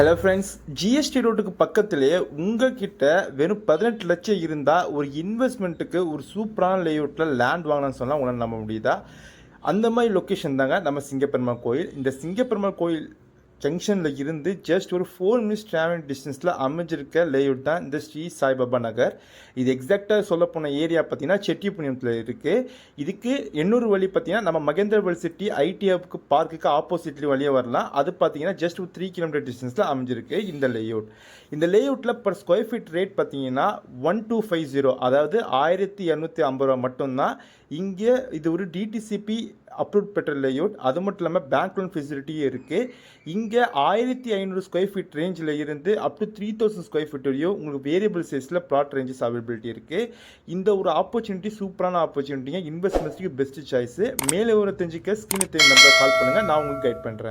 Hello friends, GST ரோட்டுக்கு பக்கத்திலேயே உங்ககிட்ட வெறும் 18 லட்சம் இருந்தால் ஒரு இன்வெஸ்ட்மெண்ட்டுக்கு ஒரு சூப்பரான லேஅவுட்டில் லேண்ட் வாங்கலாம்னு சொன்னால் உங்களால் நம்ப முடியுதா? அந்த மாதிரி லொக்கேஷன் தாங்க நம்ம சிங்கப்பெருமாள் கோயில். இந்த சிங்கப்பெருமாள் கோயில் ஜங்ஷனில் இருந்து ஜஸ்ட் ஒரு 4 மினிட்ஸ் ட்ராவலிங் டிஸ்டன்ஸில் அமைஞ்சிருக்க லேஅவுட் தான் இந்த ஸ்ரீ சாய்பாபா நகர். இது எக்ஸாக்டாக சொல்ல போன ஏரியா பார்த்தீங்கன்னா செட்டிப்புணியத்தில் இருக்குது. இதுக்கு இன்னொரு வழி பார்த்தீங்கன்னா நம்ம மகேந்திரவல் சிட்டி ஐடி ஹப்க்கு பார்க்குக்கு ஆப்போசிட்லி வழியாக வரலாம். அது பார்த்தீங்கன்னா ஜஸ்ட் ஒரு 3 கிலோமீட்டர் டிஸ்டன்ஸில் அமைஞ்சிருக்கு இந்த லேஅவுட். இந்த லேஅவுட்டில் பர் ஸ்கொயர் ஃபீட் ரேட் பார்த்தீங்கன்னா 1250, அதாவது 1250 ரூபா மட்டும்தான். இங்கே இது ஒரு டிடிசிபி அப்ரூவ் பெற்ற லேஅவுட். அது மட்டும் இல்லாமல் பேங்க் லோன் ஃபெசிலிட்டியும் இருக்குது. இங்கே 1500 ஸ்கொயர் ஃபீட் ரேஞ்சில் இருந்து அப் டு 3000 ஸ்கொயர் ஃபீட் வரையும் உங்களுக்கு வேரியபிள் சைஸில் ப்ளாட் ரேஞ்சஸ் அவைலபிலிட்டி இருக்குது. இந்த ஒரு ஆப்பர்ச்சுனிட்டி சூப்பரான ஆப்பர்ச்சுனிட்டிங்க. இன்வெஸ்ட்மெண்ட்ஸ்க்கு பெஸ்ட் சாய்ஸு. மேலே ஒரு தெரிஞ்சிக்க ஸ்கிரீன் நம்பரை கால் பண்ணுங்கள், நான் உங்களுக்கு கைட் பண்ணுறேன்.